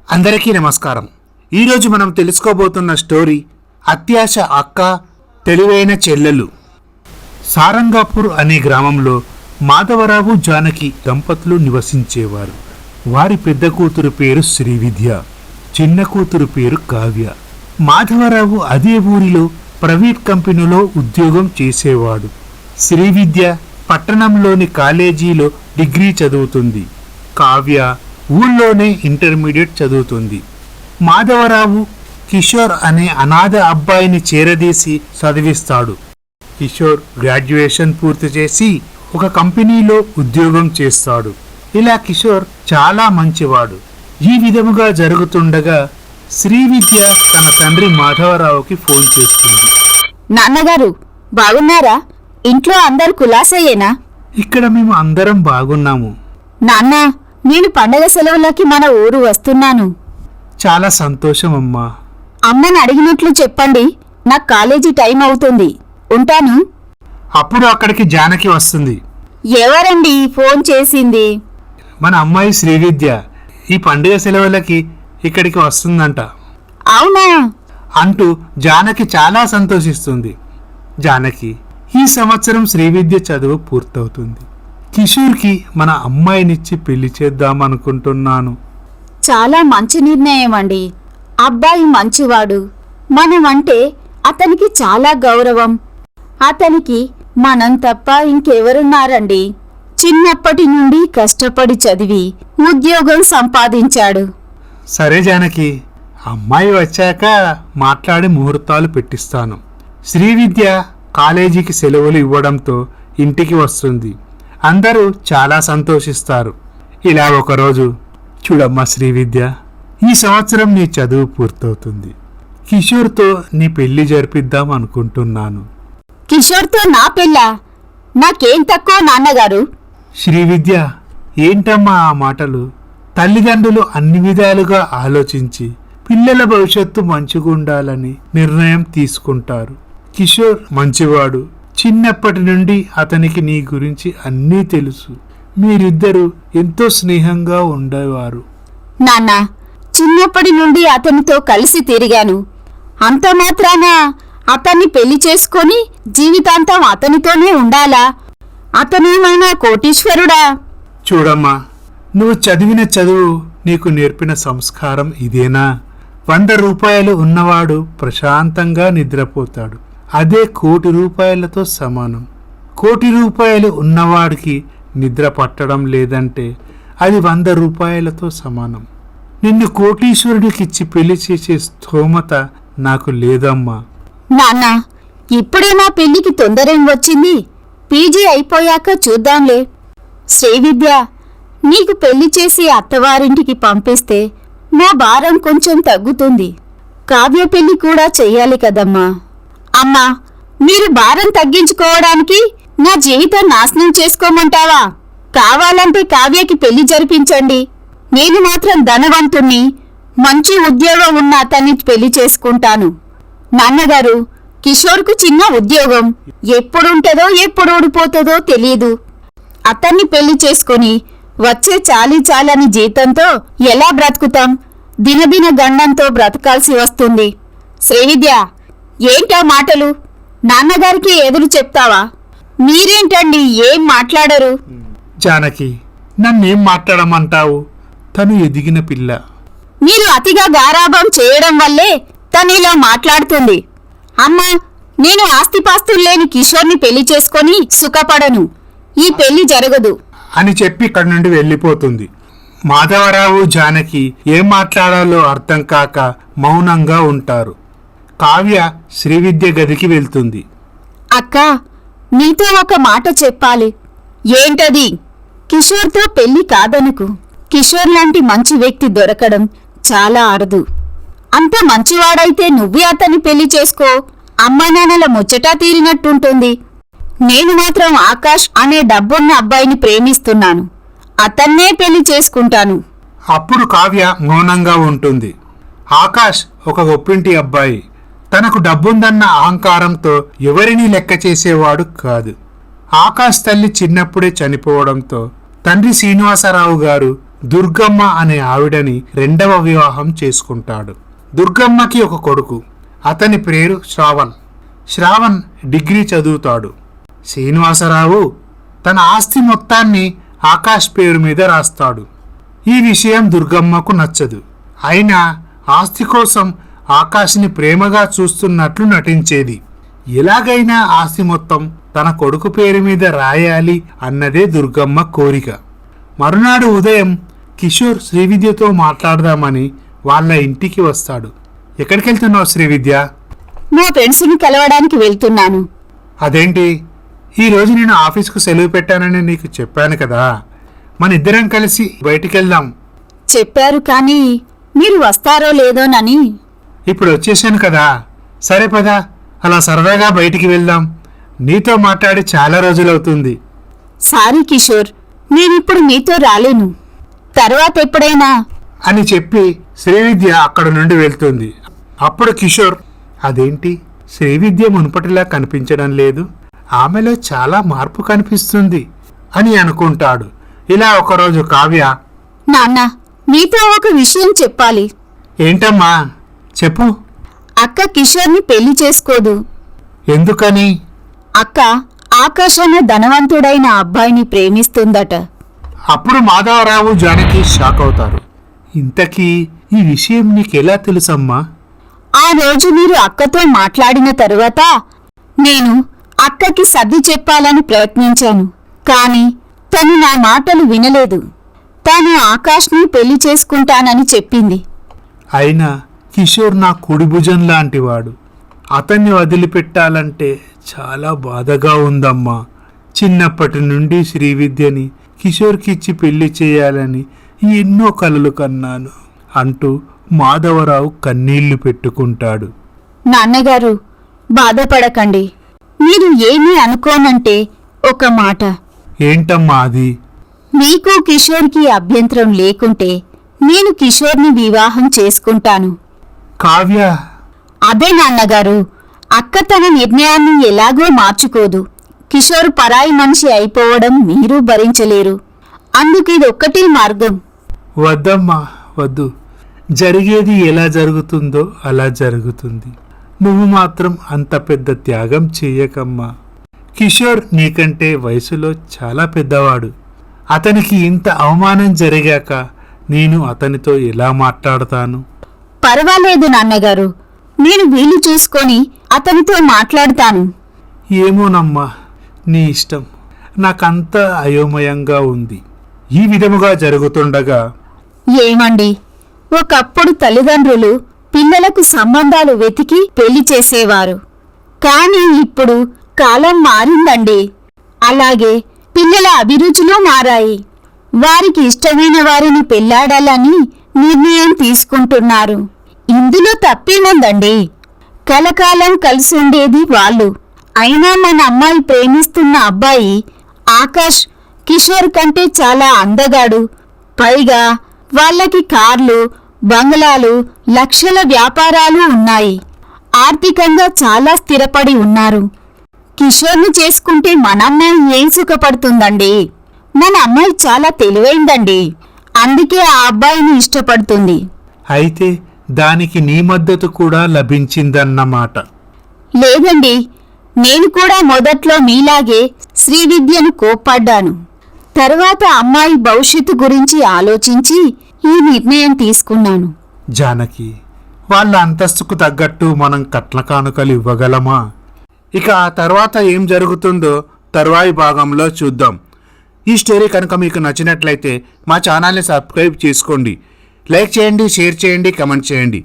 అందరికీ నమస్కారం. ఈరోజు మనం తెలుసుకోబోతున్న స్టోరీ అత్యాశ అక్క తెలివైన చెల్లెలు. సారంగాపూర్ అనే గ్రామంలో మాధవరావు జానకి దంపతులు నివసించేవారు. వారి పెద్ద కూతురు పేరు శ్రీవిద్య, చిన్న కూతురు పేరు కావ్య. మాధవరావు అదే ఊరిలో ప్రైవేట్ కంపెనీలో ఉద్యోగం చేసేవాడు. శ్రీవిద్య పట్టణంలోని కాలేజీలో డిగ్రీ చదువుతుంది. కావ్య ఊళ్ళోనే ఇంటర్మీడియట్ చదువుతుంది. మాధవరావు కిషోర్ అనే అనాథ అబ్బాయిని చేరదీసి చదివిస్తాడు. కిషోర్ గ్రాడ్యుయేషన్ పూర్తి చేసి ఒక కంపెనీలో ఉద్యోగం చేస్తాడు. ఇలా కిషోర్ చాలా మంచివాడు. ఈ విధముగా జరుగుతుండగా శ్రీవిద్య తన తండ్రి మాధవరావుకి ఫోన్ చేస్తుంది. నాన్నగారు బాగున్నారా? ఇంట్లో అందరు కులాసయ్యేనా? ఇక్కడ మేము అందరం బాగున్నాము. నాన్న, నేను పండగ సెలవులకి మన ఊరు వస్తున్నాను. చాలా సంతోషం అమ్మా. అమ్మని అడిగినట్లు చెప్పండి, నాకు కాలేజీ టైం అవుతుంది. ఉంటాను. అప్పుడు అక్కడికి జానకి వస్తుంది. ఎవరండి ఫోన్ చేసింది? మన అమ్మాయి శ్రీవిద్య ఈ పండుగ సెలవులకి ఇక్కడికి వస్తుందంట అవునా అంటూ జానకి చాలా సంతోషిస్తుంది. జానకి, ఈ సంవత్సరం శ్రీవిద్య చదువు పూర్తవుతుంది. కిషోర్కి మన అమ్మాయినిచ్చి పెళ్లి చేద్దామనుకుంటున్నాను. చాలా మంచి నిర్ణయం అండి. అబ్బాయి మంచివాడు. మనమంటే అతనికి చాలా గౌరవం. అతనికి మనం తప్ప ఇంకెవరున్నారండి? చిన్నప్పటి నుండి కష్టపడి చదివి ఉద్యోగం సంపాదించాడు. సరే జానకి, అమ్మాయి వచ్చాక మాట్లాడి ముహూర్తాలు పెట్టిస్తాను. శ్రీవిద్య కాలేజీకి సెలవులు ఇవ్వడంతో ఇంటికి వస్తుంది. అందరూ చాలా సంతోషిస్తారు. ఇలా ఒకరోజు, చూడమ్మా శ్రీవిద్య, ఈ సంవత్సరం నీ చదువు పూర్తవుతుంది. కిషోర్తో నీ పెళ్లి జరిపిద్దాం అనుకుంటున్నాను. కిషోర్తో నా పెళ్ళా? నాకేం తక్కువ నాన్నగారు? శ్రీవిద్య, ఏంటమ్మా ఆ మాటలు? తల్లిదండ్రులు అన్ని విధాలుగా ఆలోచించి పిల్లల భవిష్యత్తు మంచిగుండాలని నిర్ణయం తీసుకుంటారు. కిషోర్ మంచివాడు. చిన్నప్పటి నుండి అతనికి నీ గురించి అన్నీ తెలుసు. మీరిద్దరూ ఎంతో స్నేహంగా ఉండేవారు. నాన్న, చిన్నప్పటి నుండి అతనితో కలిసి తిరిగాను. అంత మాత్రాన అతన్ని పెళ్లి చేసుకొని జీవితాంతం అతనితోనే ఉండాలా? అతనేమైనా కోటీశ్వరుడా? చూడమ్మా, నువ్వు చదివిన చదువు, నీకు నేర్పిన సంస్కారం ఇదేనా? 100 రూపాయలు ఉన్నవాడు ప్రశాంతంగా నిద్రపోతాడు. అదే 1 కోటి రూపాయలతో సమానం. 1 కోటి రూపాయలు ఉన్నవాడికి నిద్ర పట్టడం లేదంటే అది 100 రూపాయలతో సమానం. నిన్ను కోటీశ్వరుడికిచ్చి పెళ్లి చేసే స్థోమత నాకు లేదమ్మా. నాన్న, ఇప్పుడే నా పెళ్లికి తొందరేం వచ్చింది? పీజీ అయిపోయాక చూద్దాంలే. శ్రీవిద్య, నీకు పెళ్లి చేసి అత్తవారింటికి పంపిస్తే నా భారం కొంచెం తగ్గుతుంది. కావ్య పెళ్లి కూడా చెయ్యాలి కదమ్మా. అమ్మా, మీరు భారం తగ్గించుకోవడానికి నా జీవితం నాశనం చేసుకోమంటావా? కావాలంటే కావ్యకి పెళ్లి జరిపించండి. నేను మాత్రం ధనవంతుణ్ణి, మంచి ఉద్యోగం ఉన్న అతన్ని పెళ్లి చేసుకుంటాను. నాన్నగారు, కిషోర్కు చిన్న ఉద్యోగం, ఎప్పుడుంటదో ఎప్పుడు ఊడిపోతుందో తెలీదు. అతన్ని పెళ్లి చేసుకుని వచ్చే చాలని జీతంతో ఎలా బ్రతుకుతాం? దినదిన గండంతో బ్రతకాల్సి వస్తుంది. శ్రీవిద్య, ఏంటా మాటలు? నాన్నగారికి ఎదురు చెప్తావా? మీరేంటండి ఏం మాట్లాడరు? జానకి, నన్నేం మాట్లాడమంటావు? తను ఎదిగిన పిల్ల. మీరు అతిగా గారాబం చేయడం వల్లే తను ఇలా మాట్లాడుతుంది. అమ్మా, నేను ఆస్తిపాస్తుల్లేని కిషోర్ని పెళ్లి చేసుకొని సుఖపడను. ఈ పెళ్లి జరగదు అని చెప్పి ఇక్కడి నుండి వెళ్ళిపోతుంది. మాధవరావు జానకి ఏం మాట్లాడాలో అర్థం కాక మౌనంగా ఉంటారు. కావ్య శ్రీవిద్య గదికి వెళ్తుంది. అక్క, నీతో ఒక మాట చెప్పాలి. ఏంటది? కిషోర్తో పెళ్లి కాదనుకు. కిషోర్ లాంటి మంచి వ్యక్తి దొరకడం చాలా అరుదు. అంత మంచివాడైతే నువ్వే అతన్ని పెళ్లి చేసుకో. అమ్మా నాన్నల ముచ్చటా తీరినట్టుంటుంది. నేను మాత్రం ఆకాష్ అనే డబ్బున్న అబ్బాయిని ప్రేమిస్తున్నాను. అతన్నే పెళ్లి చేసుకుంటాను. అప్పుడు కావ్య మౌనంగా ఉంటుంది. ఆకాష్ ఒక గొప్పింటి అబ్బాయి. తనకు డబ్బుందన్న అహంకారంతో ఎవరినీ లెక్క చేసేవాడు కాదు. ఆకాష్ తల్లి చిన్నప్పుడే చనిపోవడంతో తండ్రి శ్రీనివాసరావు గారు దుర్గమ్మ అనే ఆవిడని రెండవ వివాహం చేసుకుంటాడు. దుర్గమ్మకి ఒక కొడుకు. అతని పేరు శ్రావణ్. శ్రావణ్ డిగ్రీ చదువుతాడు. శ్రీనివాసరావు తన ఆస్తి మొత్తాన్ని ఆకాష్ పేరు మీద రాస్తాడు. ఈ విషయం దుర్గమ్మకు నచ్చదు. అయినా ఆస్తి కోసం ఆకాష్ని ప్రేమగా చూస్తున్నట్లు నటించేది. ఎలాగైనా ఆస్తి మొత్తం తన కొడుకు పేరు మీద రాయాలి అన్నదే దుర్గమ్మ కోరిక. మరునాడు ఉదయం కిషోర్ శ్రీవిద్యతో మాట్లాడదామని వాళ్ళ ఇంటికి వస్తాడు. ఎక్కడికి వెళ్తున్నావు శ్రీవిద్య? మా ఫ్రెండ్స్ని కలవడానికి వెళ్తున్నాను. అదేంటి, ఈరోజు నేను ఆఫీస్కు సెలవు పెట్టానని నీకు చెప్పాను కదా, మన ఇద్దరం కలిసి బయటికి వెళ్దాం. చెప్పారు కానీ మీరు వస్తారో లేదోనని. ఇప్పుడు వచ్చేసాను కదా, సరే పదా అలా సరదాగా బయటికి వెళ్దాం. నీతో మాట్లాడి చాలా రోజులవుతుంది. సారీ కిషోర్, నేనిప్పుడు మీతో రాలేను. తర్వాత ఎప్పుడైనా అని చెప్పి శ్రీవిద్య అక్కడ నుండి వెళ్తుంది. అప్పుడు కిషోర్, అదేంటి శ్రీవిద్య మునుపటిలా కనిపించడం లేదు, ఆమెలో చాలా మార్పు కనిపిస్తుంది అని అనుకుంటాడు. ఇలా ఒకరోజు కావ్య, నాన్న మీతో ఒక విషయం చెప్పాలి. ఏంటమ్మా చెప్పు. అక్క కిషోర్ని పెళ్లి చేసుకోదు. ఎందుకని? అక్క ఆకాష్ అనే ధనవంతుడైన అబ్బాయిని ప్రేమిస్తుందట. అప్పుడు మాధవరావు జానకి షాక్ అవుతారు. ఇంతకీ ఈ విషయం నీకెలా తెలుసమ్మా? ఆ రోజు మీరు అక్కతో మాట్లాడిన తరువాత నేను అక్కకి సర్ది చెప్పాలని ప్రయత్నించాను. కాని తను నా మాటలు వినలేదు. తాను ఆకాష్ని పెళ్లి చేసుకుంటానని చెప్పింది. అయినా కిషోర్ నా కుడి భుజం లాంటివాడు. అతన్ని వదిలిపెట్టాలంటే చాలా బాధగా ఉందమ్మా. చిన్నప్పటి నుండి శ్రీవిద్యని కిషోర్కిచ్చి పెళ్లి చేయాలని ఎన్నో కలలు కన్నాను అంటూ మాధవరావు కన్నీళ్లు పెట్టుకుంటాడు. నాన్నగారు బాధపడకండి. మీరు ఏమీ అనుకోనంటే ఒక మాట. ఏంటమ్మా అది? మీకు కిషోర్కి అభ్యంతరం లేకుంటే నేను కిషోర్ని వివాహం చేసుకుంటాను. కావ్య, అదే నాన్నగారు, అక్క తన నిర్ణయాన్ని ఎలాగో మార్చుకోదు. కిషోర్ పరాయి మనిషి అయిపోవడం మీరు భరించలేరు. అందుకు ఇదొక్కటే మార్గం. వద్దమ్మా వద్దు. జరిగేది ఎలా జరుగుతుందో అలా జరుగుతుంది. నువ్వు మాత్రం అంత పెద్ద త్యాగం చెయ్యకమ్మా. కిషోర్ నీకంటే వయసులో చాలా పెద్దవాడు. అతనికి ఇంత అవమానం జరిగాక నేను అతనితో ఎలా మాట్లాడతాను? పర్వాలేదు నాన్నగారు, నేను వీలు చూసుకొని అతనితో మాట్లాడతాను. ఏమోనమ్మా, నీ ఇష్టం. నాకంతా అయోమయంగా ఉంది. ఈ విధముగా జరుగుతుండగా, ఏమండి, ఒకప్పుడు తల్లిదండ్రులు పిల్లలకు సంబంధాలు వెతికి పెళ్లి చేసేవారు. కానీ ఇప్పుడు కాలం మారిందండి. అలాగే పిల్లల అభిరుచులు మారాయి. వారికి ఇష్టమైన వారిని పెళ్లాడాలని నిర్ణయం తీసుకుంటున్నారు. ఇందులో తప్పేముందండి? కలకాలం కలిసి ఉండేది వాళ్ళు. అయినా మన అమ్మాయి ప్రేమిస్తున్న అబ్బాయి ఆకాష్ కిషోర్ కంటే చాలా అందగాడు. పైగా వాళ్ళకి కార్లు, బంగ్లాలు, లక్షల వ్యాపారాలు ఉన్నాయి. ఆర్థికంగా చాలా స్థిరపడి ఉన్నారు. కిషోర్ని చేసుకుంటే మన అమ్మాయి ఏం సుఖపడుతుందండి? మన అమ్మాయి చాలా తెలివైందండి. అందుకే ఆ అబ్బాయిని ఇష్టపడుతుంది. అయితే దానికి నీ మద్దతు కూడా లభించిందన్నమాట. లేదండి, నేను కూడా మొదట్లో మీలాగే శ్రీవిద్యను కోప్పడ్డాను. తర్వాత అమ్మాయి భవిష్యత్తు గురించి ఆలోచించి ఈ నిర్ణయం తీసుకున్నాను. జానకి, వాళ్ళ అంతస్తుకు తగ్గట్టు మనం కట్న కానుకలు ఇవ్వగలమా? ఇక ఆ తర్వాత ఏం జరుగుతుందో తర్వాయి భాగంలో చూద్దాం. ఈ స్టోరీ కనుక మీకు నచ్చినట్లయితే మా ఛానల్ని సబ్స్క్రైబ్ చేసుకోండి. లైక్ చేయండి, షేర్ చేయండి, కమెంట్ చేయండి.